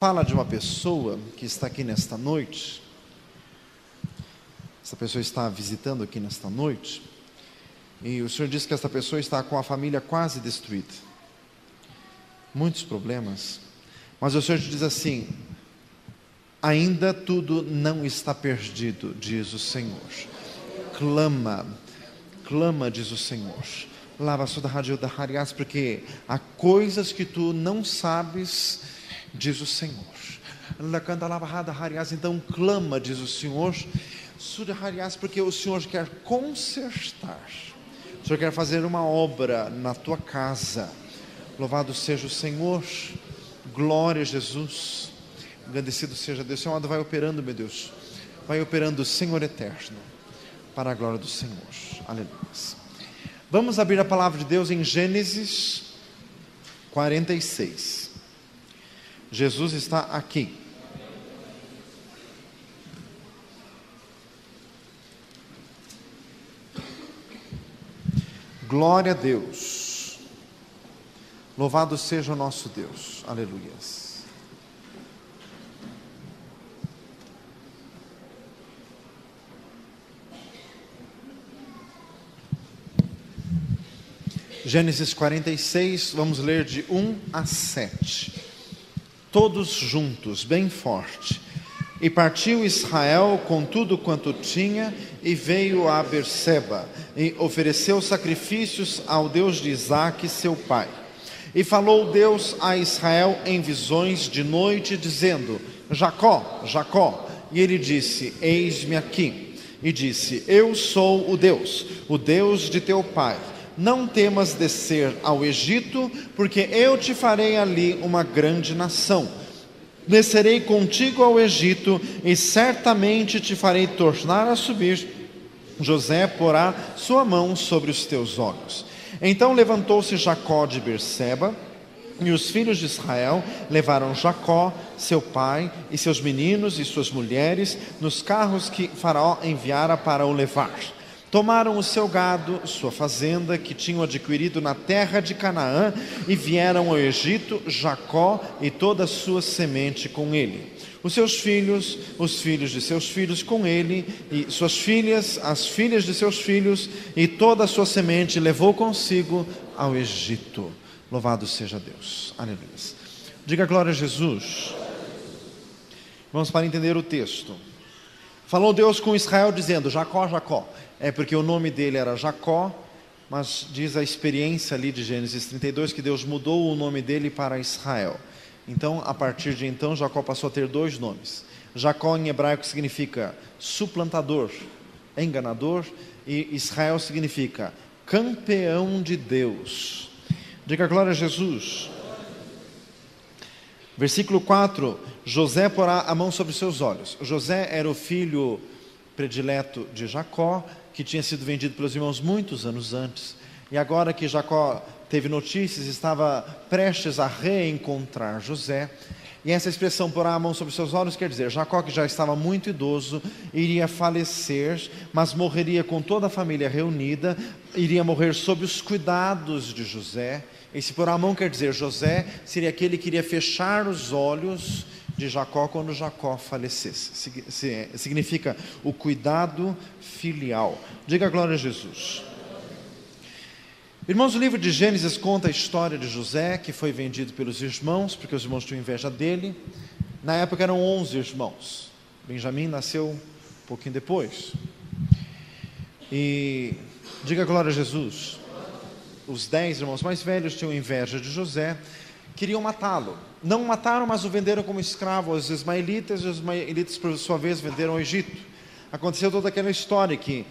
Fala de uma pessoa que está aqui nesta noite. Essa pessoa está visitando aqui nesta noite. E o Senhor diz que esta pessoa está com a família quase destruída. Muitos problemas. Mas o Senhor te diz assim: ainda tudo não está perdido, diz o Senhor. Clama, diz o Senhor. Lava sua rádio da Harias, porque há coisas que tu não sabes, diz o Senhor. Então clama, diz o Senhor, porque o Senhor quer consertar. O Senhor quer fazer uma obra na tua casa. Louvado seja o Senhor. Glória a Jesus. Agradecido seja Deus. O Senhor vai operando, meu Deus. Vai operando, Senhor eterno, para a glória do Senhor. Aleluia. Vamos abrir a palavra de Deus em Gênesis 46. Jesus está aqui. Glória a Deus. Louvado seja o nosso Deus. Aleluias. Gênesis 46, vamos ler de 1 a 7. Todos juntos, bem forte. E partiu Israel com tudo quanto tinha, e veio a Berseba, e ofereceu sacrifícios ao Deus de Isaque, seu pai. E falou Deus a Israel em visões de noite, dizendo: Jacó, Jacó. E ele disse: eis-me aqui. E disse: eu sou o Deus de teu pai. Não temas descer ao Egito, porque eu te farei ali uma grande nação. Descerei contigo ao Egito, e certamente te farei tornar a subir. José porá sua mão sobre os teus olhos. Então levantou-se Jacó de Berseba, e os filhos de Israel levaram Jacó, seu pai, e seus meninos e suas mulheres, nos carros que Faraó enviara para o levar. Tomaram o seu gado, sua fazenda, que tinham adquirido na terra de Canaã, e vieram ao Egito, Jacó e toda a sua semente com ele. Os seus filhos, os filhos de seus filhos com ele, e suas filhas, as filhas de seus filhos, e toda a sua semente levou consigo ao Egito. Louvado seja Deus. Aleluia. Diga glória a Jesus. Vamos para entender o texto. Falou Deus com Israel dizendo: Jacó, Jacó. É porque o nome dele era Jacó, mas diz a experiência ali de Gênesis 32 que Deus mudou o nome dele para Israel. Então, a partir de então, Jacó passou a ter dois nomes. Jacó em hebraico significa suplantador, enganador, e Israel significa campeão de Deus. Diga glória a Jesus. Versículo 4, José porá a mão sobre os seus olhos. José era o filho predileto de Jacó, que tinha sido vendido pelos irmãos muitos anos antes. E agora que Jacó teve notícias, estava prestes a reencontrar José. E essa expressão, porá a mão sobre os seus olhos, quer dizer, Jacó, que já estava muito idoso, iria falecer, mas morreria com toda a família reunida, iria morrer sob os cuidados de José. Esse porá a mão quer dizer, José seria aquele que iria fechar os olhos de Jacó quando Jacó falecesse. Significa o cuidado filial. Diga glória a Jesus. Irmãos, o livro de Gênesis conta a história de José, que foi vendido pelos irmãos, porque os irmãos tinham inveja dele. Na época eram 11 irmãos. Benjamim nasceu um pouquinho depois. E diga glória a Jesus. Os 10 irmãos mais velhos tinham inveja de José, queriam matá-lo. Não mataram, mas o venderam como escravo aos ismaelitas, e os ismaelitas, por sua vez, venderam ao Egito. Aconteceu toda aquela história que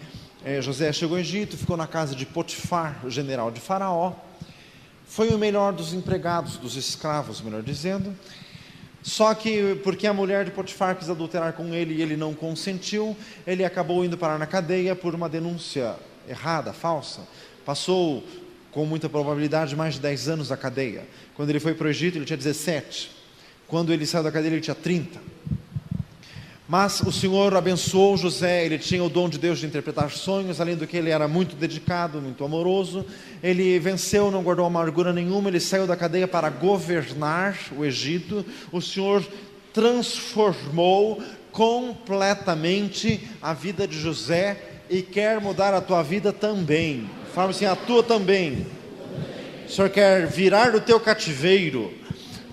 José chegou ao Egito, ficou na casa de Potifar, o general de Faraó. Foi o melhor dos empregados, dos escravos, melhor dizendo. Só que, porque a mulher de Potifar quis adulterar com ele e ele não consentiu, ele acabou indo parar na cadeia por uma denúncia errada, falsa. Passou, com muita probabilidade, mais de 10 anos na cadeia. Quando ele foi para o Egito, ele tinha 17. Quando ele saiu da cadeia, ele tinha 30. Mas o Senhor abençoou José, ele tinha o dom de Deus de interpretar sonhos, além do que ele era muito dedicado, muito amoroso. Ele venceu, não guardou amargura nenhuma, ele saiu da cadeia para governar o Egito. O Senhor transformou completamente a vida de José e quer mudar a tua vida também. Fala assim, a tua também. O Senhor quer virar o teu cativeiro.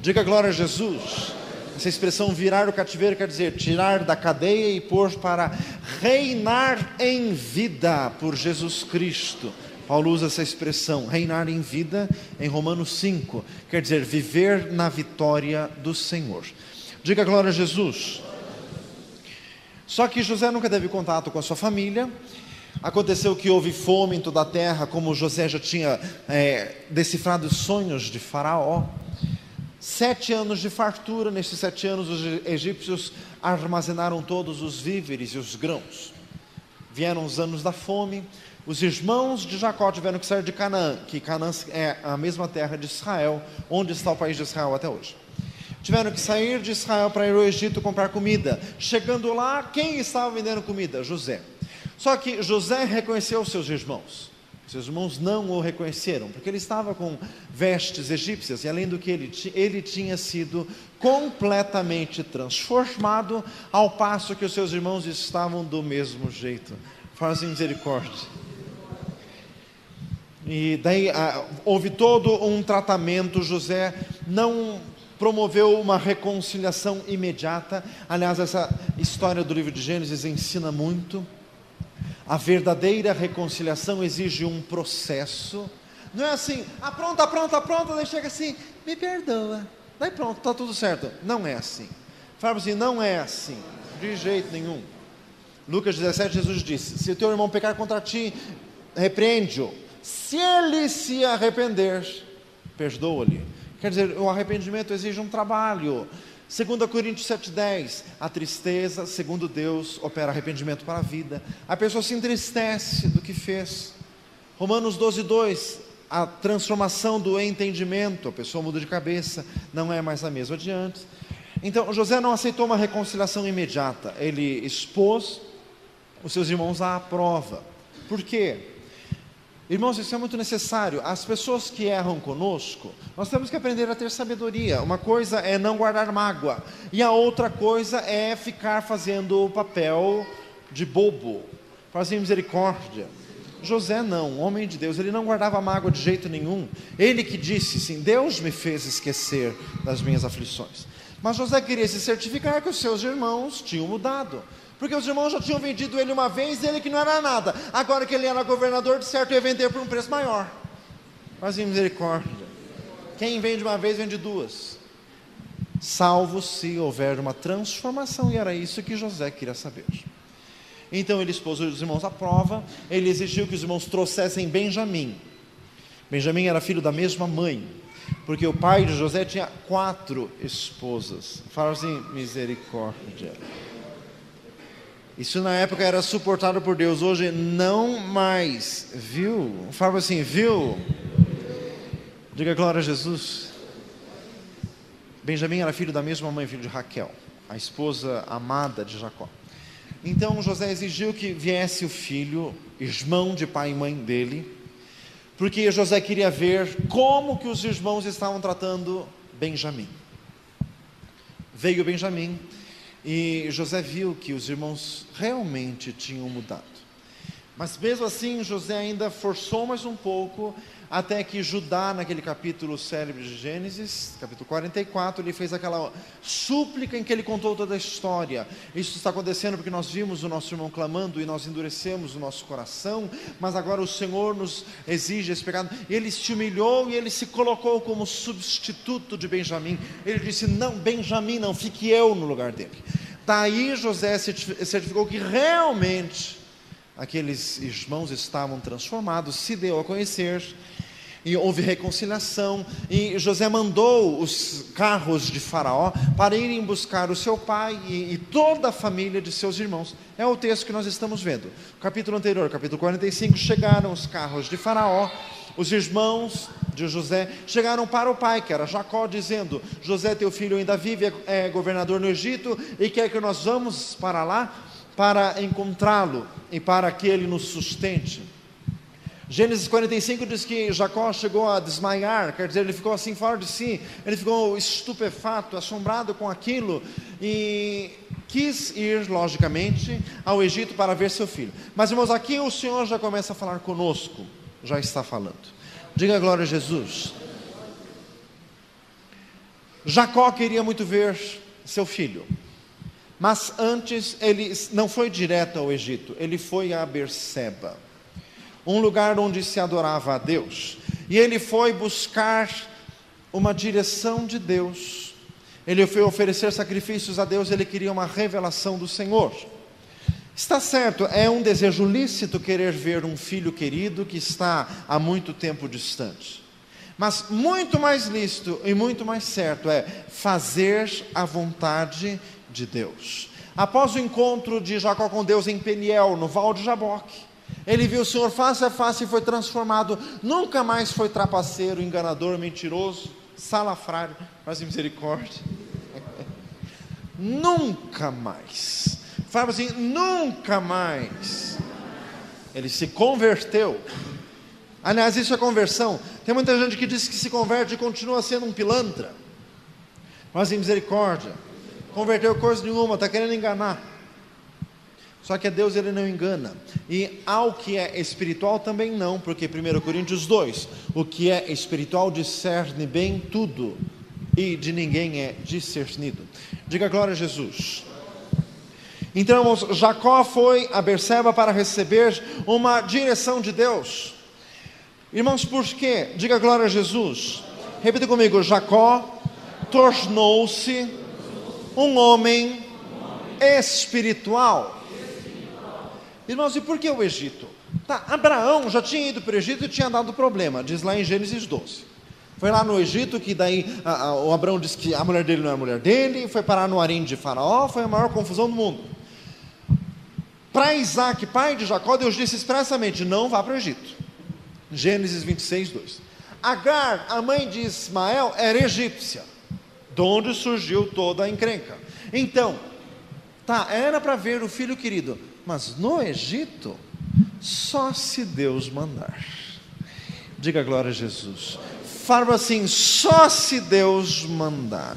Diga glória a Jesus. Essa expressão virar o cativeiro quer dizer tirar da cadeia e pôr para reinar em vida por Jesus Cristo. Paulo usa essa expressão, reinar em vida, em Romanos 5, quer dizer viver na vitória do Senhor. Diga glória a Jesus. Só que José nunca teve contato com a sua família. Aconteceu que houve fome em toda a terra, como José já tinha decifrado os sonhos de Faraó. 7 anos de fartura. Nesses 7 anos os egípcios armazenaram todos os víveres e os grãos. Vieram os anos da fome. Os irmãos de Jacó tiveram que sair de Canaã, que Canaã é a mesma terra de Israel, onde está o país de Israel até hoje. Tiveram que sair de Israel para ir ao Egito comprar comida. Chegando lá, quem estava vendendo comida? José. Só que José reconheceu seus irmãos. Seus irmãos não o reconheceram, porque ele estava com vestes egípcias, e além do que ele tinha sido completamente transformado, ao passo que os seus irmãos estavam do mesmo jeito. Fazem misericórdia. E daí houve todo um tratamento. José não promoveu uma reconciliação imediata. Aliás, essa história do livro de Gênesis ensina muito. A verdadeira reconciliação exige um processo. Não é assim, pronta, daí chega assim, me perdoa, daí pronto, está tudo certo. Não é assim. Fala assim, não é assim, de jeito nenhum. Lucas 17, Jesus disse, se o teu irmão pecar contra ti, repreende-o. Se ele se arrepender, perdoa-lhe. Quer dizer, o arrependimento exige um trabalho. 2 Coríntios 7,10, a tristeza, segundo Deus, opera arrependimento para a vida. A pessoa se entristece do que fez. Romanos 12,2, a transformação do entendimento, a pessoa muda de cabeça, não é mais a mesma de antes. Então, José não aceitou uma reconciliação imediata, ele expôs os seus irmãos à prova. Por quê? Irmãos, isso é muito necessário. As pessoas que erram conosco, nós temos que aprender a ter sabedoria. Uma coisa é não guardar mágoa, e a outra coisa é ficar fazendo o papel de bobo, fazer misericórdia. José não, homem de Deus, ele não guardava mágoa de jeito nenhum. Ele que disse, sim, Deus me fez esquecer das minhas aflições. Mas José queria se certificar que os seus irmãos tinham mudado. Porque os irmãos já tinham vendido ele uma vez, ele que não era nada. Agora que ele era governador, de certo ia vender por um preço maior. Fazia misericórdia. Quem vende uma vez, vende duas. Salvo se houver uma transformação. E era isso que José queria saber. Então ele expôs os irmãos à prova. Ele exigiu que os irmãos trouxessem Benjamim. Benjamim era filho da mesma mãe. Porque o pai de José tinha 4 esposas. Fala assim, misericórdia. Isso na época era suportado por Deus, hoje não mais, viu? Fala assim, viu? Diga glória a Jesus. Benjamim era filho da mesma mãe, filho de Raquel, a esposa amada de Jacó. Então José exigiu que viesse o filho, irmão de pai e mãe dele, porque José queria ver como que os irmãos estavam tratando Benjamim. Veio Benjamim. E José viu que os irmãos realmente tinham mudado. Mas mesmo assim, José ainda forçou mais um pouco, até que Judá, naquele capítulo célebre de Gênesis, capítulo 44, ele fez aquela súplica em que ele contou toda a história. Isso está acontecendo porque nós vimos o nosso irmão clamando e nós endurecemos o nosso coração, mas agora o Senhor nos exige esse pecado. Ele se humilhou e ele se colocou como substituto de Benjamim. Ele disse, não, Benjamim não, fique eu no lugar dele. Daí José certificou que realmente aqueles irmãos estavam transformados, se deu a conhecer, e houve reconciliação, e José mandou os carros de Faraó para irem buscar o seu pai e toda a família de seus irmãos. É o texto que nós estamos vendo. O capítulo anterior, capítulo 45, chegaram os carros de Faraó, Os irmãos de José chegaram para o pai, que era Jacó, dizendo: José, teu filho ainda vive, é governador no Egito, e quer que nós vamos para lá para encontrá-lo e para que ele nos sustente. Gênesis 45 diz que Jacó chegou a desmaiar, quer dizer, ele ficou assim fora de si, ele ficou estupefato, assombrado com aquilo, e quis ir, logicamente, ao Egito para ver seu filho. Mas, irmãos, aqui o Senhor já começa a falar conosco, já está falando. Diga glória a Jesus. Jacó queria muito ver seu filho, mas antes ele não foi direto ao Egito, ele foi a Berseba, um lugar onde se adorava a Deus, e ele foi buscar uma direção de Deus, ele foi oferecer sacrifícios a Deus, ele queria uma revelação do Senhor. Está certo, é um desejo lícito querer ver um filho querido que está há muito tempo distante, mas muito mais lícito e muito mais certo é fazer a vontade de Deus. Após o encontro de Jacó com Deus em Peniel, no Val de Jaboque, ele viu o Senhor face a face e foi transformado. Nunca mais foi trapaceiro, enganador, mentiroso, salafrário. Faz misericórdia. Nunca mais. Fala assim, nunca mais. Ele se converteu. Aliás, isso é conversão. Tem muita gente que diz que se converte e continua sendo um pilantra. Faz misericórdia. Converteu coisa nenhuma, está querendo enganar. Só que a Deus ele não engana, e ao que é espiritual também não, porque 1 Coríntios 2, o que é espiritual discerne bem tudo, e de ninguém é discernido. Diga glória a Jesus. Então, irmãos, Jacó foi a Berseba para receber uma direção de Deus. Irmãos, por quê? Diga glória a Jesus. Repita comigo: Jacó tornou-se um homem espiritual. Irmãos, e por que o Egito? Abraão já tinha ido para o Egito e tinha dado problema, diz lá em Gênesis 12. Foi lá no Egito que daí o Abraão disse que a mulher dele não era a mulher dele, foi parar no harém de Faraó, foi a maior confusão do mundo. Para Isaac, pai de Jacó, Deus disse expressamente: não vá para o Egito. Gênesis 26, 2. Agar, a mãe de Ismael, era egípcia, de onde surgiu toda a encrenca. Então, era para ver o filho querido, mas no Egito, só se Deus mandar. Diga glória a Jesus. Fala assim: só se Deus mandar.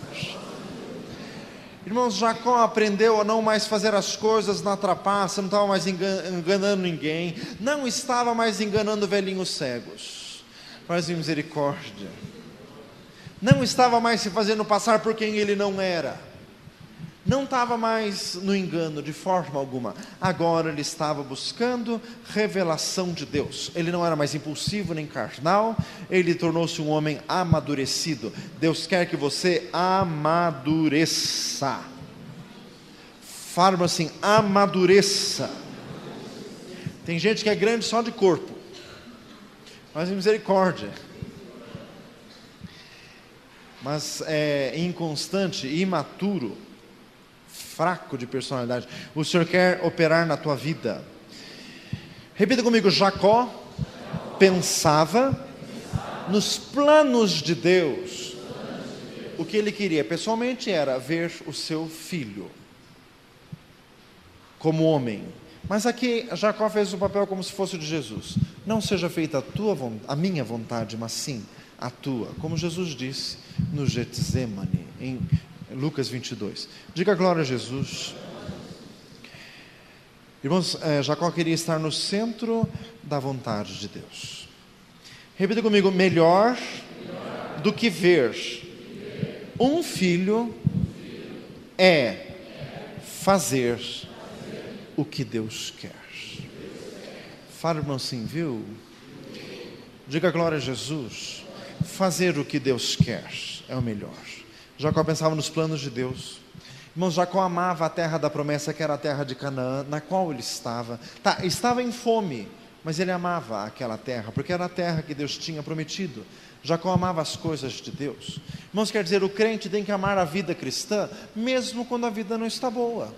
Irmãos, Jacó aprendeu a não mais fazer as coisas na trapaça, não estava mais enganando ninguém, não estava mais enganando velhinhos cegos. Faz misericórdia. Não estava mais se fazendo passar por quem ele não era. Não estava mais no engano de forma alguma. Agora ele estava buscando revelação de Deus. Ele não era mais impulsivo nem carnal. Ele tornou-se um homem amadurecido. Deus quer que você amadureça. Fala assim: amadureça. Tem gente que é grande só de corpo, mas misericórdia, mas é inconstante, imaturo, fraco de personalidade. O Senhor quer operar na tua vida. Repita comigo: Jacó pensava nos planos de Deus. O que ele queria pessoalmente era ver o seu filho como homem. Mas aqui Jacó fez o papel como se fosse o de Jesus. Não seja feita a minha vontade, mas sim a tua, como Jesus disse no Getsemane, em Lucas 22. Diga glória a Jesus. Irmãos, Jacó queria estar no centro da vontade de Deus. Repita comigo: melhor do que ver um filho é fazer o que Deus quer. Fala, irmão, assim, viu? Diga glória a Jesus. Fazer o que Deus quer é o melhor. Jacó pensava nos planos de Deus. Irmãos, Jacó amava a terra da promessa, que era a terra de Canaã, na qual ele estava. Estava em fome, mas ele amava aquela terra, porque era a terra que Deus tinha prometido. Jacó amava as coisas de Deus. Irmãos, quer dizer, o crente tem que amar a vida cristã, mesmo quando a vida não está boa.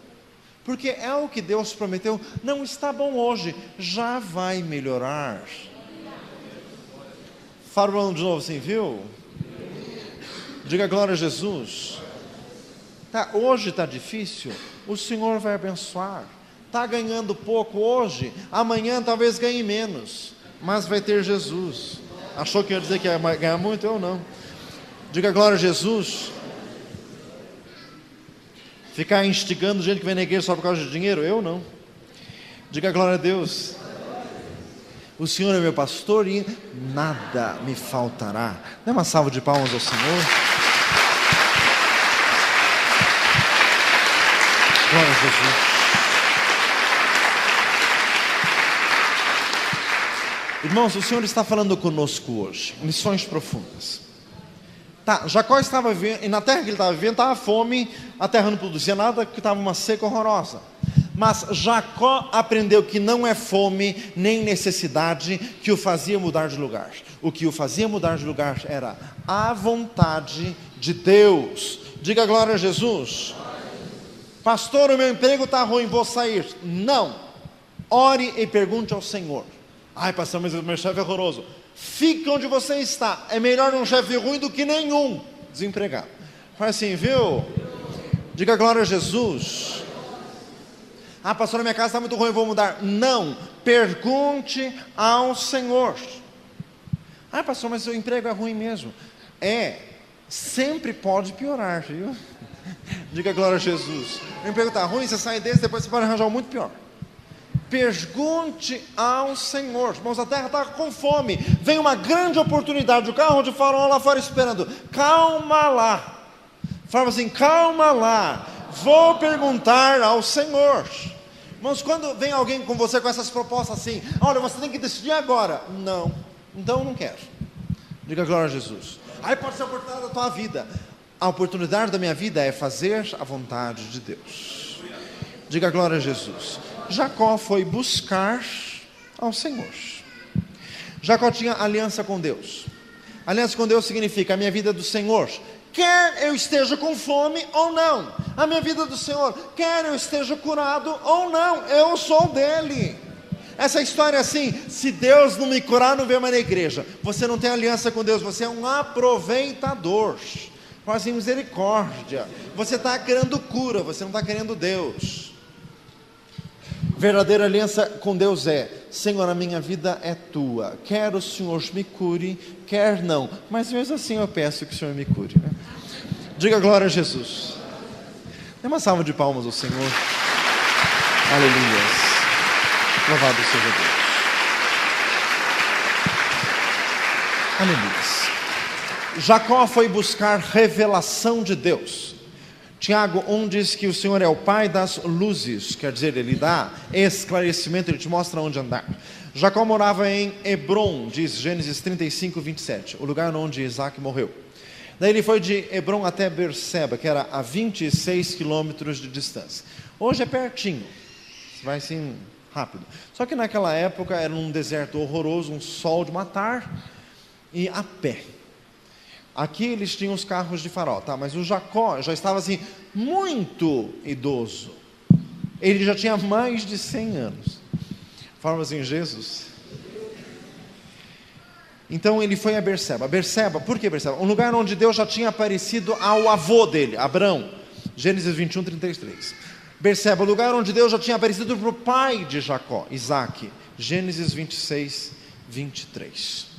Porque é o que Deus prometeu. Não está bom hoje, já vai melhorar. Fala o irmão de novo assim, viu? Diga glória a Jesus. Tá, hoje está difícil, o Senhor vai abençoar. Está ganhando pouco hoje, amanhã talvez ganhe menos, mas vai ter Jesus. Achou que ia dizer que ia ganhar muito? Eu não. Diga glória a Jesus. Ficar instigando gente que vem na igreja só por causa de dinheiro? Eu não. Diga glória a Deus. O Senhor é meu pastor e nada me faltará. Dê uma salva de palmas ao Senhor. Glória a Jesus. Irmãos, o Senhor está falando conosco hoje. Lições profundas. Tá, Jacó estava vivendo, e na terra que ele estava vivendo, estava fome, a terra não produzia nada, que estava uma seca horrorosa. Mas Jacó aprendeu que não é fome nem necessidade que o fazia mudar de lugar. O que o fazia mudar de lugar era a vontade de Deus. Diga glória a Jesus. Pastor, o meu emprego está ruim, vou sair. Não. Ore e pergunte ao Senhor. Ai, pastor, mas o meu chefe é horroroso. Fique onde você está. É melhor um chefe ruim do que nenhum desempregado. Faz assim, viu? Diga glória a Jesus. Ah, pastor, a minha casa está muito ruim, eu vou mudar. Não, pergunte ao Senhor. Ah, pastor, mas o emprego é ruim mesmo. Sempre pode piorar, viu? Diga glória a Jesus. O emprego está ruim, você sai desse, depois você pode arranjar um muito pior. Pergunte ao Senhor. Irmãos, a terra está com fome, vem uma grande oportunidade, o carro de Faraó lá fora esperando. Calma lá. Fala assim, calma lá. Vou perguntar ao Senhor. Irmãos, quando vem alguém com você com essas propostas assim, olha, você tem que decidir agora. Não, então eu não quero. Diga glória a Jesus. Aí pode ser a oportunidade da tua vida. A oportunidade da minha vida é fazer a vontade de Deus. Diga glória a Jesus. Jacó foi buscar ao Senhor. Jacó tinha aliança com Deus. Aliança com Deus significa a minha vida é do Senhor. Quer eu esteja com fome ou não, a minha vida é do Senhor. Quer eu esteja curado ou não, eu sou dele. Essa história é assim, se Deus não me curar, não vem mais na igreja. Você não tem aliança com Deus, você é um aproveitador. Faz misericórdia. Você está querendo cura, você não está querendo Deus. Verdadeira aliança com Deus é: Senhor, a minha vida é tua, quer o Senhor me cure, quer não, mas mesmo assim eu peço que o Senhor me cure, né? Diga glória a Jesus. Dê uma salva de palmas ao Senhor. Aleluia. Louvado seja Deus. Aleluia. Jacó foi buscar revelação de Deus. Tiago 1 diz que o Senhor é o Pai das luzes, quer dizer, Ele dá esclarecimento, Ele te mostra onde andar. Jacó morava em Hebron, diz Gênesis 35, 27, o lugar onde Isaac morreu. Daí ele foi de Hebron até Berseba, que era a 26 quilômetros de distância. Hoje é pertinho, vai assim rápido. Só que naquela época era um deserto horroroso, um sol de matar, e a pé. Aqui eles tinham os carros de Faraó, tá? Mas o Jacó já estava assim, muito idoso. Ele já tinha mais de 100 anos. Fala assim, Jesus. Então ele foi a Berseba. Berseba, por que Berseba? Um lugar onde Deus já tinha aparecido ao avô dele, Abrão. Gênesis 21, 33. Berseba, o lugar onde Deus já tinha aparecido para o pai de Jacó, Isaac. Gênesis 26, 23.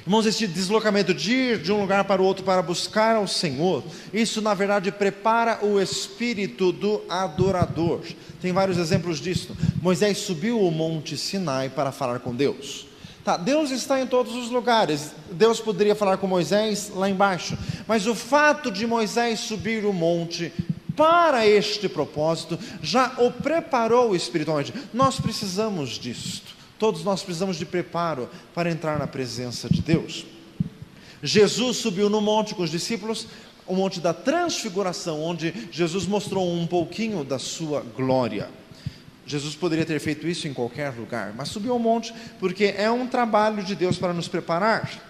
Irmãos, esse deslocamento de ir de um lugar para o outro para buscar ao Senhor, isso na verdade prepara o espírito do adorador. Tem vários exemplos disso. Moisés subiu o monte Sinai para falar com Deus. Tá, Deus está em todos os lugares. Deus poderia falar com Moisés lá embaixo, mas o fato de Moisés subir o monte para este propósito já o preparou espiritualmente. Nós precisamos disto. Todos nós precisamos de preparo para entrar na presença de Deus. Jesus subiu no monte com os discípulos, o monte da transfiguração, onde Jesus mostrou um pouquinho da sua glória. Jesus poderia ter feito isso em qualquer lugar, mas subiu ao monte porque é um trabalho de Deus para nos preparar.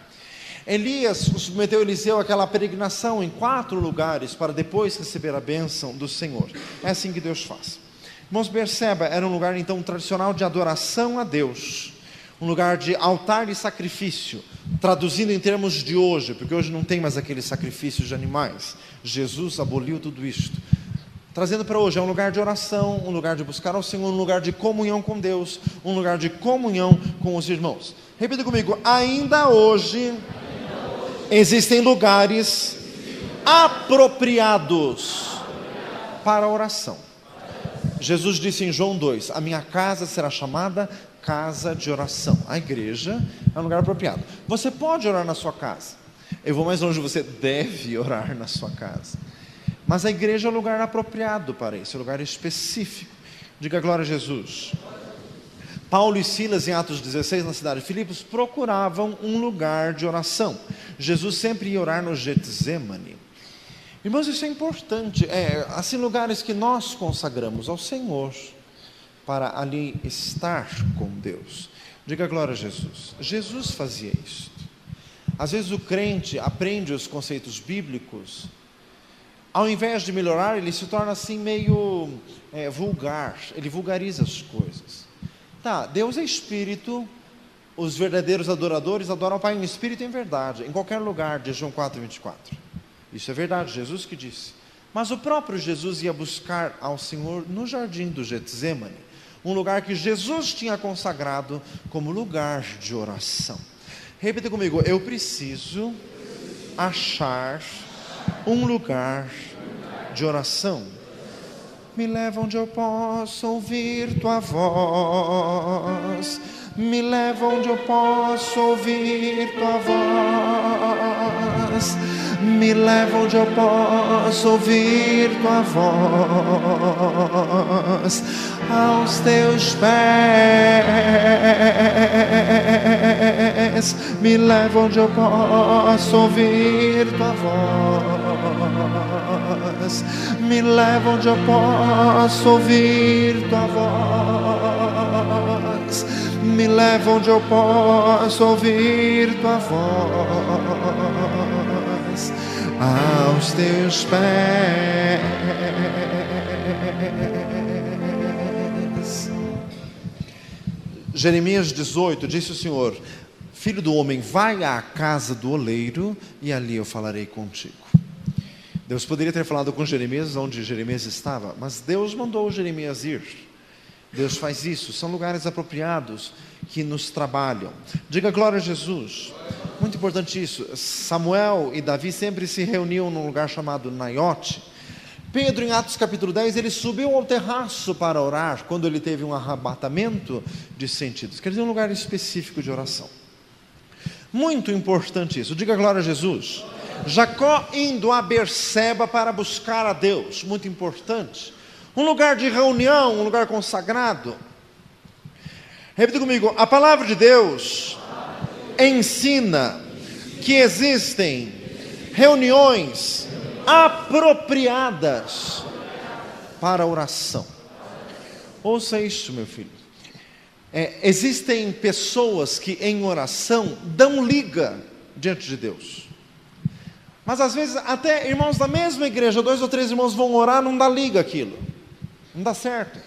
Elias submeteu Eliseu àquela peregrinação em 4 lugares para depois receber a bênção do Senhor. É assim que Deus faz. Irmãos, Berseba era um lugar então tradicional de adoração a Deus, um lugar de altar e sacrifício, Traduzindo em termos de hoje, porque hoje não tem mais aqueles sacrifícios de animais. Jesus aboliu tudo isto. Trazendo para hoje, é um lugar de oração, um lugar de buscar ao Senhor, um lugar de comunhão com Deus, um lugar de comunhão com os irmãos. Repita comigo: ainda hoje existem lugares apropriados para a oração. Jesus disse em João 2: a minha casa será chamada casa de oração. A igreja é um lugar apropriado. Você pode orar na sua casa. Eu vou mais longe, você deve orar na sua casa. Mas a igreja é um lugar apropriado para isso, é um lugar específico. Diga glória a Jesus. Paulo e Silas, em Atos 16, na cidade de Filipos, procuravam um lugar de oração. Jesus sempre ia orar no Getsemane. Irmãos, isso é importante. Assim, lugares que nós consagramos ao Senhor, para ali estar com Deus. Diga glória a Jesus. Jesus fazia isso. Às vezes o crente aprende os conceitos bíblicos, ao invés de melhorar, ele se torna assim meio vulgar, ele vulgariza as coisas. Tá, Deus é Espírito, os verdadeiros adoradores adoram o Pai em Espírito e em verdade, em qualquer lugar, de João 4:24. Isso é verdade, Jesus que disse. Mas o próprio Jesus ia buscar ao Senhor no jardim do Getsemane, um lugar que Jesus tinha consagrado como lugar de oração. Repita comigo: eu preciso achar um lugar de oração. Me leva onde eu possa ouvir tua voz. Me leva onde eu possa ouvir tua voz. Me leva onde eu possa ouvir tua voz. Aos teus pés. Me leva onde eu possa ouvir tua voz. Me leva onde eu possa ouvir tua voz. Me leva onde eu possa ouvir tua voz. Aos teus pés. Jeremias 18, disse o Senhor: filho do homem, vai à casa do oleiro e ali eu falarei contigo. Deus poderia ter falado com Jeremias onde Jeremias estava, mas Deus mandou Jeremias ir. Deus faz isso, são lugares apropriados que nos trabalham. Diga glória a Jesus. Muito importante isso. Samuel e Davi sempre se reuniam num lugar chamado Naiote. Pedro, em Atos capítulo 10, ele subiu ao terraço para orar, quando ele teve um arrebatamento de sentidos. Quer dizer, um lugar específico de oração. Muito importante isso. Diga glória a Jesus. Jacó indo a Berseba para buscar a Deus. Muito importante. Um lugar de reunião, um lugar consagrado. Repita comigo: a palavra de Deus ensina que existem reuniões apropriadas para a oração. Ouça isso, meu filho. Existem pessoas que em oração dão liga diante de Deus. Mas às vezes até irmãos da mesma igreja, 2 ou 3 irmãos vão orar, não dá liga aquilo. Não dá certo.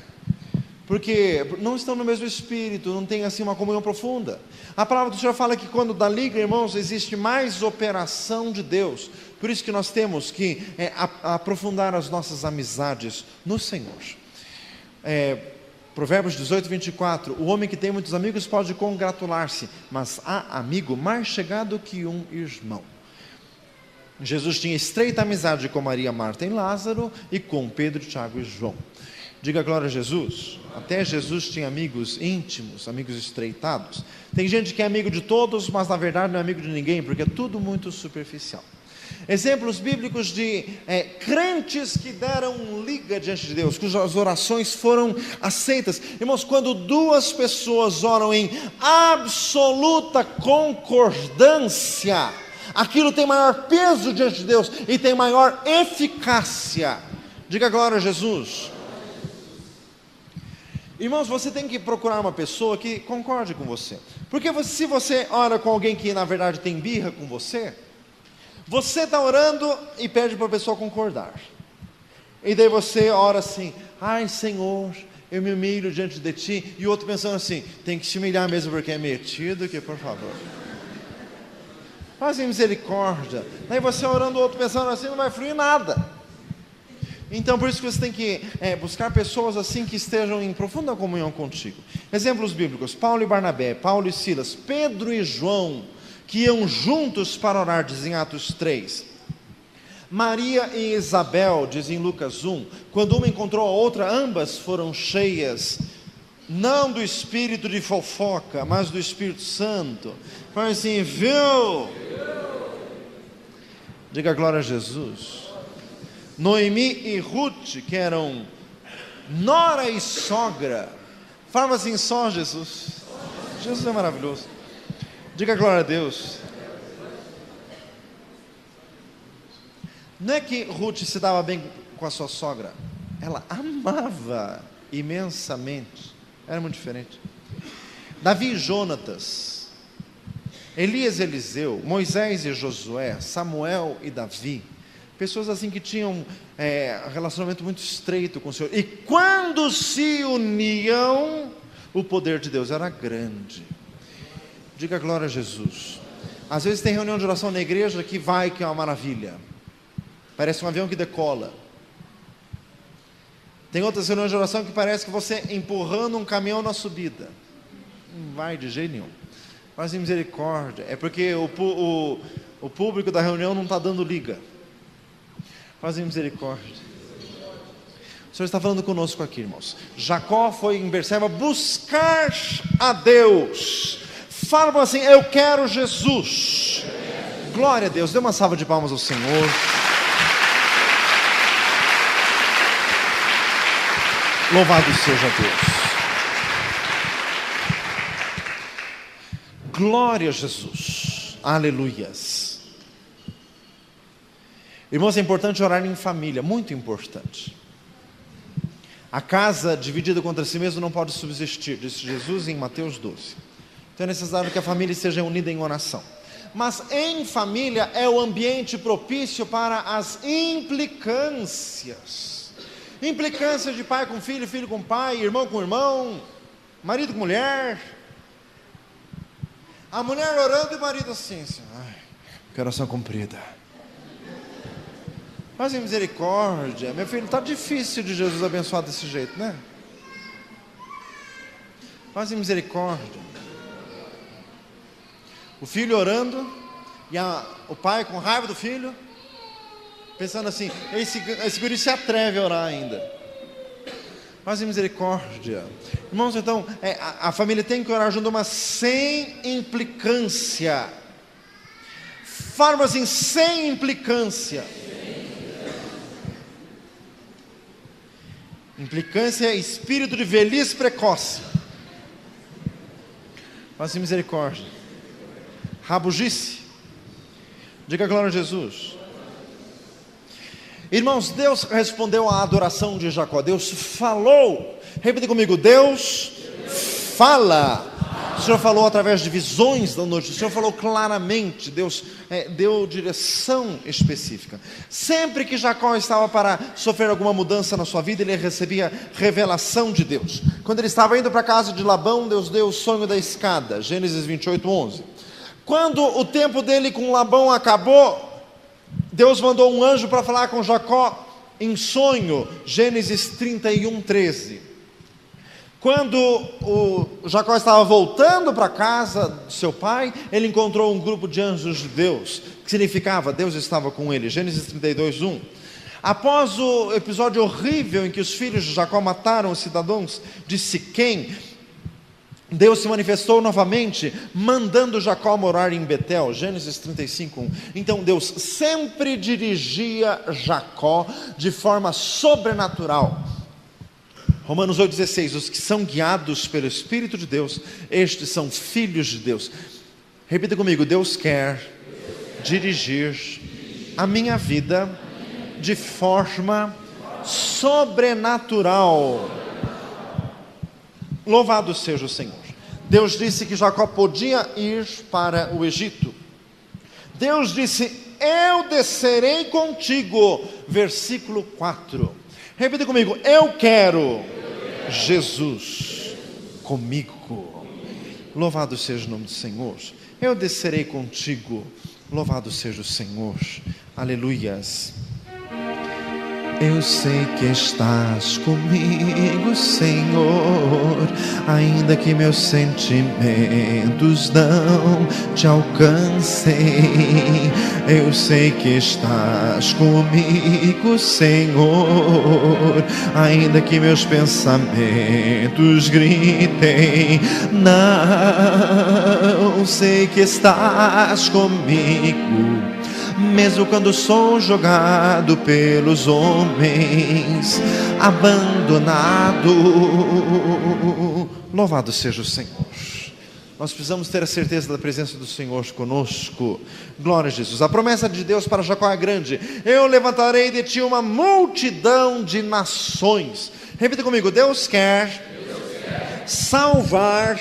Porque não estão no mesmo espírito, não tem assim uma comunhão profunda. A palavra do Senhor fala que quando dá liga, irmãos, existe mais operação de Deus. Por isso que nós temos que aprofundar as nossas amizades no Senhor. Provérbios 18:24, o homem que tem muitos amigos pode congratular-se, mas há amigo mais chegado que um irmão. Jesus tinha estreita amizade com Maria, Marta e Lázaro e com Pedro, Tiago e João. Diga glória a Jesus. Até Jesus tinha amigos íntimos, amigos estreitados. Tem gente que é amigo de todos, mas na verdade não é amigo de ninguém, porque é tudo muito superficial. Exemplos bíblicos de crentes que deram liga diante de Deus, cujas orações foram aceitas. Irmãos, quando 2 pessoas oram em absoluta concordância, aquilo tem maior peso diante de Deus e tem maior eficácia. Diga glória a Jesus. Irmãos, você tem que procurar uma pessoa que concorde com você. Porque se você ora com alguém que na verdade tem birra com você, você está orando e pede para a pessoa concordar. E daí você ora assim: ai Senhor, eu me humilho diante de Ti. E o outro pensando assim: tem que se humilhar mesmo porque é metido, que por favor. Faz misericórdia. Daí você orando, o outro pensando assim, não vai fluir nada. Então, por isso que você tem que buscar pessoas assim que estejam em profunda comunhão contigo. Exemplos bíblicos: Paulo e Barnabé, Paulo e Silas, Pedro e João, que iam juntos para orar, diz em Atos 3. Maria e Isabel, diz em Lucas 1, quando uma encontrou a outra, ambas foram cheias, não do espírito de fofoca, mas do Espírito Santo. Fala assim, viu? Diga glória a Jesus. Noemi e Ruth, que eram nora e sogra. Fala assim, só Jesus. Jesus é maravilhoso. Diga glória a Deus. Não é que Ruth se dava bem com a sua sogra, ela amava imensamente. Era muito diferente. Davi e Jonatas, Elias e Eliseu, Moisés e Josué, Samuel e Davi, pessoas assim que tinham um relacionamento muito estreito com o Senhor. E quando se uniam, o poder de Deus era grande. Diga glória a Jesus. Às vezes tem reunião de oração na igreja que é uma maravilha. Parece um avião que decola. Tem outras reuniões de oração que parece que você empurrando um caminhão na subida. Não vai de jeito nenhum. Mas em misericórdia. É porque o público da reunião não está dando liga. Fazem misericórdia. O Senhor está falando conosco aqui, irmãos. Jacó foi em Berseba buscar a Deus. Fala assim, eu quero Jesus. Glória a Deus. Dê uma salva de palmas ao Senhor. Louvado seja Deus. Glória a Jesus. Aleluias. Irmãos, é importante orar em família, muito importante. A casa dividida contra si mesmo não pode subsistir, disse Jesus em Mateus 12. Então é necessário que a família esteja unida em oração. Mas em família é o ambiente propício para as implicâncias. Implicâncias de pai com filho, filho com pai, irmão com irmão, marido com mulher. A mulher orando e o marido assim, ai, que oração comprida. Mas em misericórdia, meu filho, está difícil de Jesus abençoar desse jeito, né? Mas em misericórdia. O filho orando, e o pai com raiva do filho, pensando assim, esse guri se atreve a orar ainda. Mas em misericórdia. Irmãos, então, a família tem que orar junto, mas sem implicância. Fala assim, sem implicância. Implicância é espírito de velhice precoce. Mas em misericórdia. Rabugice. Diga glória a Jesus. Irmãos, Deus respondeu à adoração de Jacó. Deus falou. Repita comigo, Deus fala. O Senhor falou através de visões da noite. O Senhor falou claramente. Deus deu direção específica. Sempre que Jacó estava para sofrer alguma mudança na sua vida, ele recebia revelação de Deus. Quando ele estava indo para a casa de Labão, Deus deu o sonho da escada. Gênesis 28:11. Quando o tempo dele com Labão acabou, Deus mandou um anjo para falar com Jacó em sonho. Gênesis 31:13. Quando o Jacó estava voltando para a casa do seu pai, ele encontrou um grupo de anjos de Deus, que significava Deus estava com ele. Gênesis 32:1. Após o episódio horrível em que os filhos de Jacó mataram os cidadãos de Siquém, Deus se manifestou novamente, mandando Jacó morar em Betel. Gênesis 35:1. Então Deus sempre dirigia Jacó de forma sobrenatural. Romanos 8:16, os que são guiados pelo Espírito de Deus, estes são filhos de Deus. Repita comigo, Deus quer dirigir a minha vida de forma sobrenatural. Louvado seja o Senhor. Deus disse que Jacó podia ir para o Egito. Deus disse, eu descerei contigo. Versículo 4. Repita comigo, eu quero Jesus comigo. Louvado seja o nome do Senhor. Eu descerei contigo Louvado seja o Senhor. Aleluias. Eu sei que estás comigo, Senhor, ainda que meus sentimentos não te alcancem. Eu sei que estás comigo, Senhor, ainda que meus pensamentos gritem. Não, sei que estás comigo, mesmo quando sou jogado pelos homens, abandonado. Louvado seja o Senhor. Nós precisamos ter a certeza da presença do Senhor conosco. Glória a Jesus. A promessa de Deus para Jacó é grande: eu levantarei de ti uma multidão de nações. Repita comigo: Deus quer salvar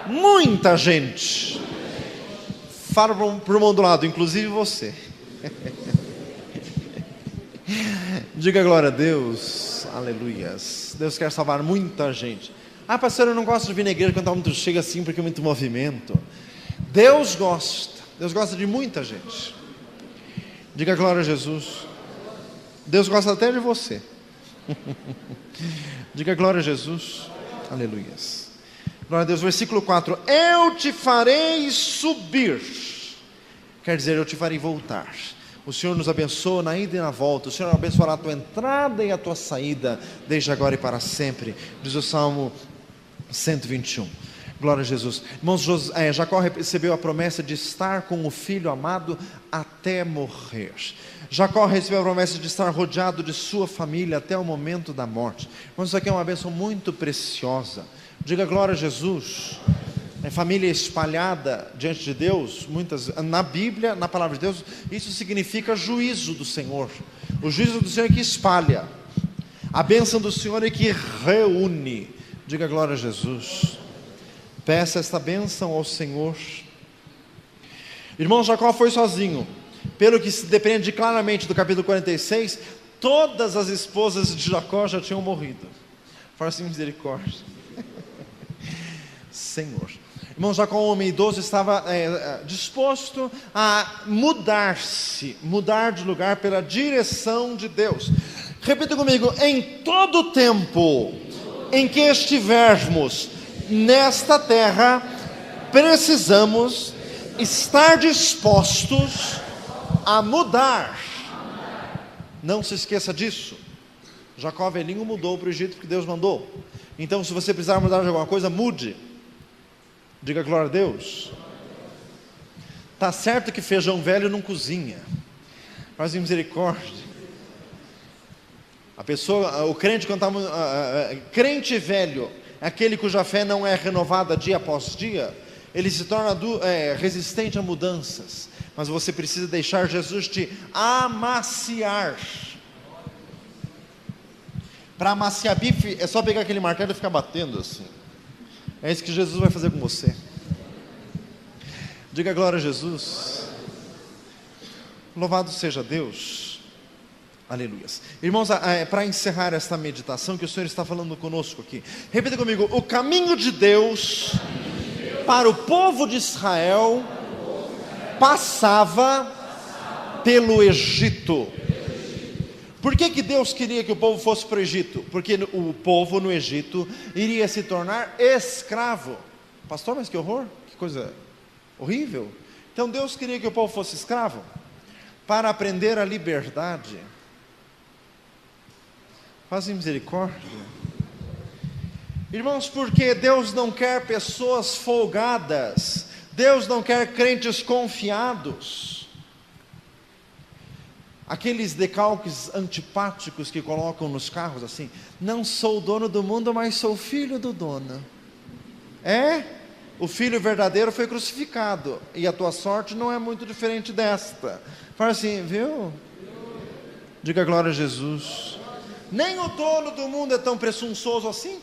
muita gente. Fala para o irmão do lado, inclusive você. Diga glória a Deus. Aleluias. Deus quer salvar muita gente. Ah, pastor, eu não gosto de vir na igreja quando está muito cheio assim, porque é muito movimento. Deus gosta de muita gente. Diga glória a Jesus. Deus gosta até de você. Diga glória a Jesus. Aleluias. Glória a Deus. Versículo 4: eu te farei subir. Quer dizer, eu te farei voltar. O Senhor nos abençoa na ida e na volta. O Senhor abençoará a tua entrada e a tua saída, desde agora e para sempre. Diz o Salmo 121. Glória a Jesus. Irmãos, Jacó recebeu a promessa de estar com o filho amado até morrer. Jacó recebeu a promessa de estar rodeado de sua família até o momento da morte. Irmãos, isso aqui é uma bênção muito preciosa. Diga glória a Jesus. Família espalhada diante de Deus, muitas, na Bíblia, na palavra de Deus, isso significa juízo do Senhor. O juízo do Senhor é que espalha, a bênção do Senhor é que reúne. Diga glória a Jesus. Peça esta bênção ao Senhor. Irmão, Jacó foi sozinho. Pelo que se depende claramente do capítulo 46, todas as esposas de Jacó já tinham morrido. Fala assim, misericórdia. Senhor. Irmão, Jacó, um homem idoso, estava disposto a mudar de lugar pela direção de Deus. Repita comigo: em todo tempo em que estivermos nesta terra, precisamos estar dispostos a mudar. Não se esqueça disso. Jacó velhinho mudou para o Egito porque Deus mandou. Então, se você precisar mudar de alguma coisa, mude. Diga glória a Deus. Tá certo que feijão velho não cozinha, mas em misericórdia. A pessoa, o crente, quando crente velho, aquele cuja fé não é renovada dia após dia, ele se torna resistente a mudanças. Mas você precisa deixar Jesus te amaciar. Para amaciar bife é só pegar aquele martelo e ficar batendo assim. É isso que Jesus vai fazer com você. Diga glória a Jesus. Louvado seja Deus. Aleluia. Irmãos, para encerrar esta meditação que o Senhor está falando conosco aqui, repita comigo: o caminho de Deus para o povo de Israel passava pelo Egito. Por que Deus queria que o povo fosse para o Egito? Porque o povo no Egito iria se tornar escravo. Pastor, mas que horror, que coisa horrível. Então Deus queria que o povo fosse escravo para aprender a liberdade. Faz misericórdia. Irmãos, porque Deus não quer pessoas folgadas. Deus não quer crentes confiados. Aqueles decalques antipáticos que colocam nos carros assim: não sou o dono do mundo, mas sou filho do dono. O filho verdadeiro foi crucificado, e a tua sorte não é muito diferente desta. Fala assim, viu? Diga glória a Jesus. Nem o dono do mundo é tão presunçoso assim.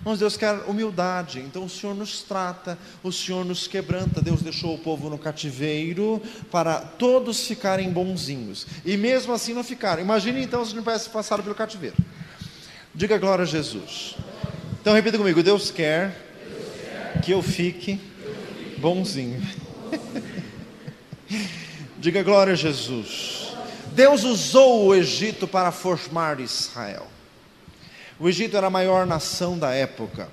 Mas Deus quer humildade, então o Senhor nos trata, o Senhor nos quebranta. Deus deixou o povo no cativeiro para todos ficarem bonzinhos, e mesmo assim não ficaram. Imagine então se não tivesse passado pelo cativeiro. Diga glória a Jesus. Então repita comigo: Deus quer que eu fique bonzinho. Diga glória a Jesus. Deus usou o Egito para formar Israel. O Egito era a maior nação da época.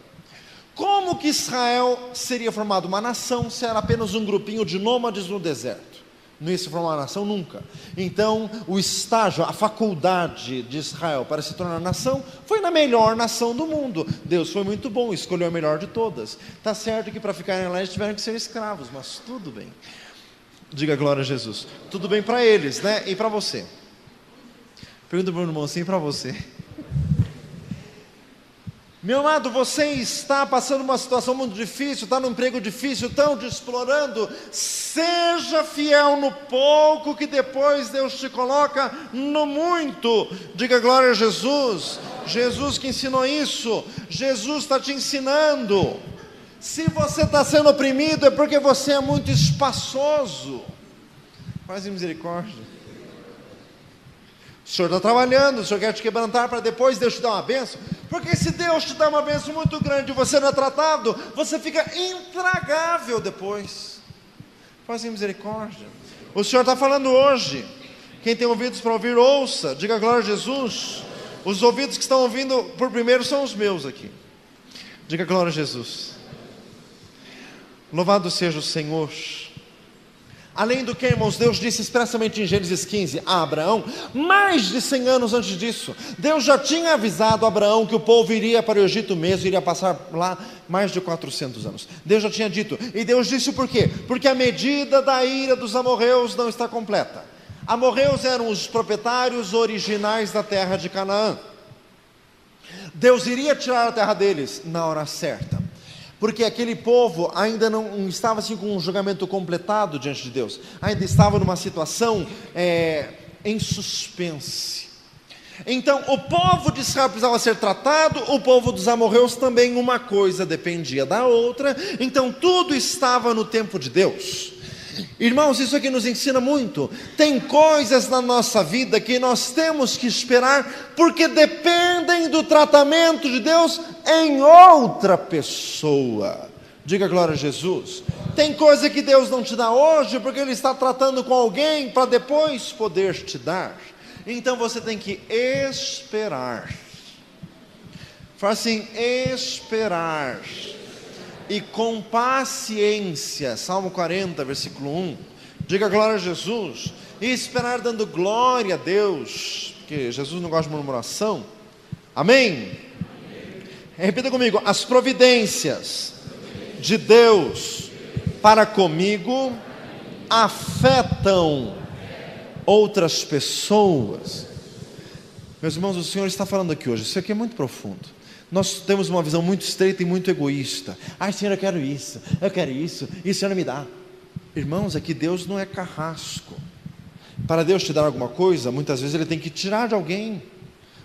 Como que Israel seria formado uma nação se era apenas um grupinho de nômades no deserto? Não ia se formar uma nação nunca. Então, o estágio, a faculdade de Israel para se tornar nação, foi na melhor nação do mundo. Deus foi muito bom, escolheu a melhor de todas. Está certo que para ficarem lá eles tiveram que ser escravos, mas tudo bem. Diga glória a Jesus. Tudo bem para eles, né? E para você? Pergunta para o irmão assim, para você. Meu amado, você está passando uma situação muito difícil, está num emprego difícil, estão te explorando. Seja fiel no pouco, que depois Deus te coloca no muito. Diga glória a Jesus. Jesus que ensinou isso. Jesus está te ensinando. Se você está sendo oprimido, é porque você é muito espaçoso. Faz misericórdia. O Senhor está trabalhando, o Senhor quer te quebrantar para depois Deus te dar uma bênção. Porque se Deus te dá uma bênção muito grande e você não é tratado, você fica intragável depois. Faz misericórdia. O Senhor está falando hoje. Quem tem ouvidos para ouvir, ouça. Diga glória a Jesus. Os ouvidos que estão ouvindo por primeiro são os meus aqui. Diga glória a Jesus. Louvado seja o Senhor. Além do que, irmãos, Deus disse expressamente em Gênesis 15 a Abraão, mais de 100 anos antes disso, Deus já tinha avisado a Abraão que o povo iria para o Egito mesmo, iria passar lá mais de 400 anos. Deus já tinha dito, e Deus disse por quê? Porque a medida da ira dos amorreus não está completa. Amorreus eram os proprietários originais da terra de Canaã. Deus iria tirar a terra deles na hora certa. Porque aquele povo ainda não estava assim com um julgamento completado diante de Deus. Ainda estava numa situação em suspense. Então o povo de Israel precisava ser tratado, o povo dos amorreus também, uma coisa dependia da outra. Então tudo estava no tempo de Deus. Irmãos, isso aqui nos ensina muito. Tem coisas na nossa vida que nós temos que esperar, porque dependem do tratamento de Deus em outra pessoa. Diga glória a Jesus. Tem coisa que Deus não te dá hoje, porque Ele está tratando com alguém para depois poder te dar. Então você tem que esperar. Fala assim, esperar. E com paciência, Salmo 40, versículo 1, diga glória a Jesus, e esperar dando glória a Deus, porque Jesus não gosta de murmuração, amém? Repita comigo, as providências de Deus para comigo afetam outras pessoas. Meus irmãos, o Senhor está falando aqui hoje, isso aqui é muito profundo. Nós temos uma visão muito estreita e muito egoísta. Ai, Senhor, eu quero isso, e o Senhor não me dá. Irmãos, aqui Deus não é carrasco. Para Deus te dar alguma coisa, muitas vezes Ele tem que tirar de alguém.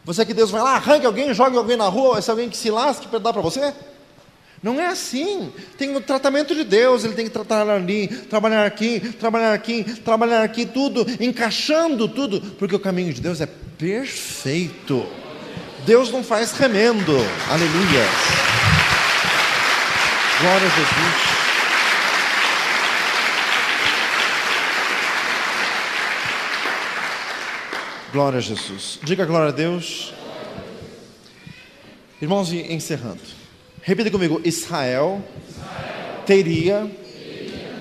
Você que Deus vai lá, arranque alguém, jogue alguém na rua, esse alguém que se lasque para dar para você? Não é assim. Tem o tratamento de Deus. Ele tem que tratar ali, trabalhar aqui, trabalhar aqui, trabalhar aqui, tudo, encaixando tudo, porque o caminho de Deus é perfeito. Deus não faz remendo. Aleluia. Glória a Jesus. Glória a Jesus. Diga glória a Deus. Irmãos, encerrando. Repita comigo. Israel teria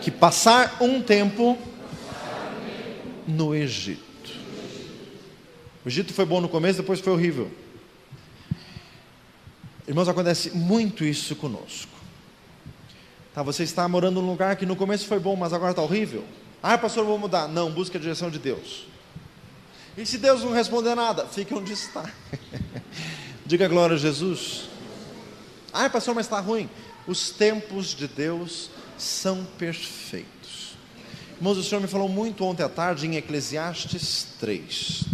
que passar um tempo no Egito. O Egito foi bom no começo, depois foi horrível. Irmãos, acontece muito isso conosco. Você está morando num lugar que no começo foi bom, mas agora está horrível. Ah, pastor, eu vou mudar. Não, busque a direção de Deus. E se Deus não responder nada, fique onde está. Diga glória a Jesus. Ah, pastor, mas está ruim. Os tempos de Deus são perfeitos. Irmãos, o Senhor me falou muito ontem à tarde em Eclesiastes 3.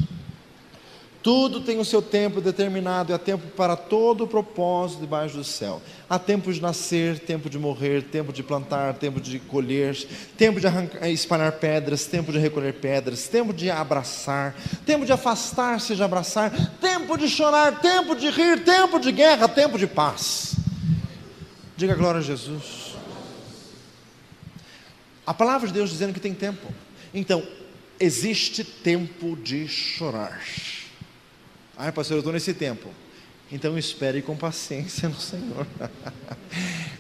Tudo tem o seu tempo determinado, e há tempo para todo o propósito debaixo do céu. Há tempo de nascer, tempo de morrer, tempo de plantar, tempo de colher, tempo de espalhar pedras, tempo de recolher pedras, tempo de abraçar, tempo de afastar-se de abraçar, tempo de chorar, tempo de rir, tempo de guerra, tempo de paz. Diga glória a Jesus. A palavra de Deus dizendo que tem tempo. Então, existe tempo de chorar. Ai, pastor, eu estou nesse tempo. Então espere com paciência no Senhor.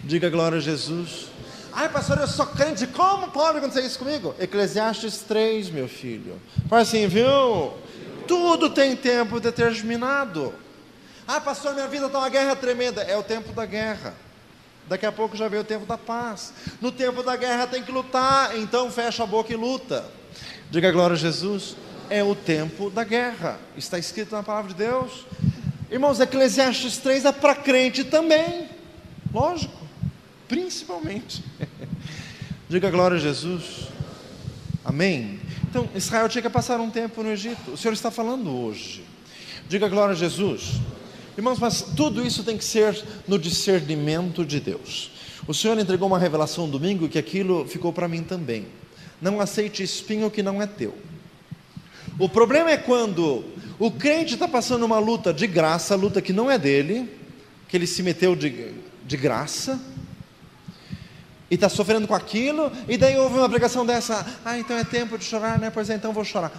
Diga glória a Jesus. Ai, pastor, eu sou crente, como pode acontecer isso comigo? Eclesiastes 3, meu filho. Fala assim, viu? Tudo tem tempo determinado. Ah, pastor, minha vida está uma guerra tremenda. É o tempo da guerra. Daqui a pouco já veio o tempo da paz. No tempo da guerra tem que lutar, então fecha a boca e luta. Diga glória a Jesus. É o tempo da guerra. Está escrito na palavra de Deus. Irmãos, Eclesiastes 3 é para crente também. Lógico. Principalmente. Diga glória a Jesus. Amém. Então, Israel tinha que passar um tempo no Egito. O Senhor está falando hoje. Diga glória a Jesus. Irmãos, mas tudo isso tem que ser no discernimento de Deus. O Senhor entregou uma revelação domingo que aquilo ficou para mim também. Não aceite espinho que não é teu. O problema é quando o crente está passando uma luta de graça, luta que não é dele, que ele se meteu de graça, e está sofrendo com aquilo, e daí houve uma pregação dessa, então é tempo de chorar, né? Pois é, então vou chorar.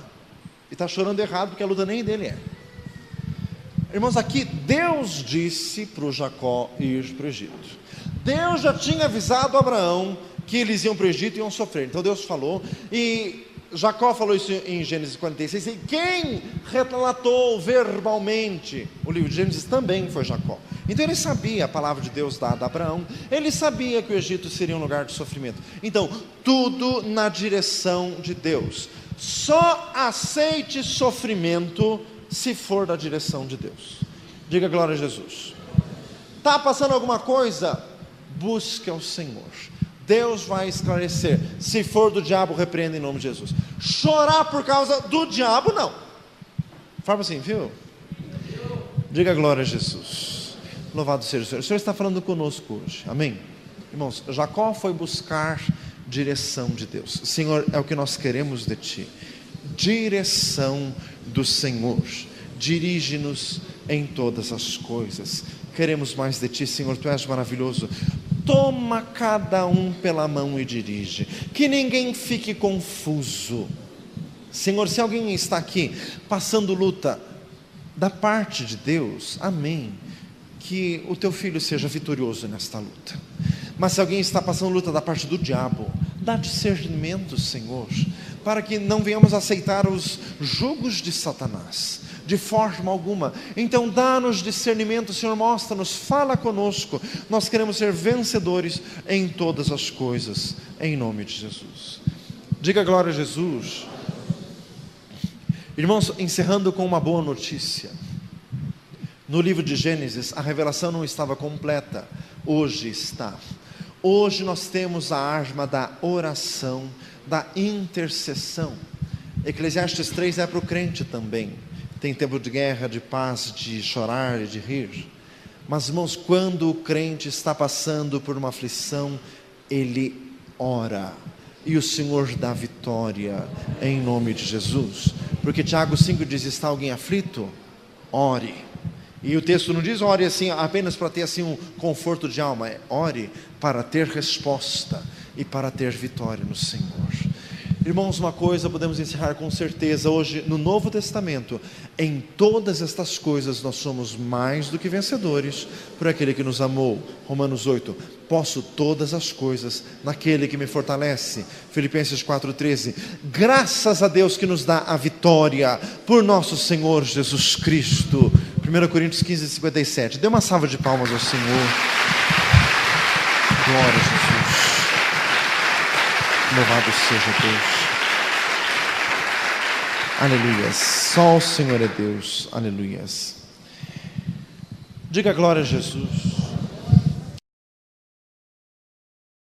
E está chorando errado, porque a luta nem dele é. Irmãos, aqui Deus disse para o Jacó ir para o Egito. Deus já tinha avisado Abraão que eles iam para o Egito e iam sofrer. Então Deus falou, e Jacó falou isso em Gênesis 46, e quem relatou verbalmente o livro de Gênesis também foi Jacó. Então ele sabia a palavra de Deus dada a Abraão, ele sabia que o Egito seria um lugar de sofrimento. Então, tudo na direção de Deus. Só aceite sofrimento se for da direção de Deus. Diga glória a Jesus. Está passando alguma coisa? Busque ao Senhor. Deus vai esclarecer. Se for do diabo, repreenda em nome de Jesus. Chorar por causa do diabo, não. Fala assim, viu? Diga glória a Jesus. Louvado seja o Senhor. O Senhor está falando conosco hoje. Amém? Irmãos, Jacó foi buscar direção de Deus. Senhor, é o que nós queremos de Ti. Direção do Senhor. Dirige-nos em todas as coisas. Queremos mais de Ti, Senhor. Tu és maravilhoso. Toma cada um pela mão e dirige. Que ninguém fique confuso. Senhor, se alguém está aqui passando luta da parte de Deus, amém. Que o teu filho seja vitorioso nesta luta. Mas se alguém está passando luta da parte do diabo, dá discernimento, Senhor, para que não venhamos aceitar os jugos de Satanás, de forma alguma. Então dá-nos discernimento, Senhor, mostra-nos, fala conosco. Nós queremos ser vencedores em todas as coisas, em nome de Jesus. Diga glória a Jesus. Irmãos, encerrando com uma boa notícia. No livro de Gênesis, a revelação não estava completa, hoje está. Hoje nós temos a arma da oração, da intercessão. Eclesiastes 3 é para o crente também. Tem tempo de guerra, de paz, de chorar e de rir. Mas irmãos, quando o crente está passando por uma aflição, ele ora. E o Senhor dá vitória em nome de Jesus. Porque Tiago 5 diz, está alguém aflito? Ore. E o texto não diz ore assim apenas para ter assim um conforto de alma, ore para ter resposta e para ter vitória no Senhor. Irmãos, uma coisa podemos encerrar com certeza hoje no Novo Testamento: em todas estas coisas nós somos mais do que vencedores por aquele que nos amou. Romanos 8, posso todas as coisas naquele que me fortalece. Filipenses 4,13, graças a Deus que nos dá a vitória por nosso Senhor Jesus Cristo. 1 Coríntios 15, 57, dê uma salva de palmas ao Senhor. Glória a Jesus. Louvado seja Deus. Aleluia. Só o Senhor é Deus. Aleluia. Diga glória a Jesus.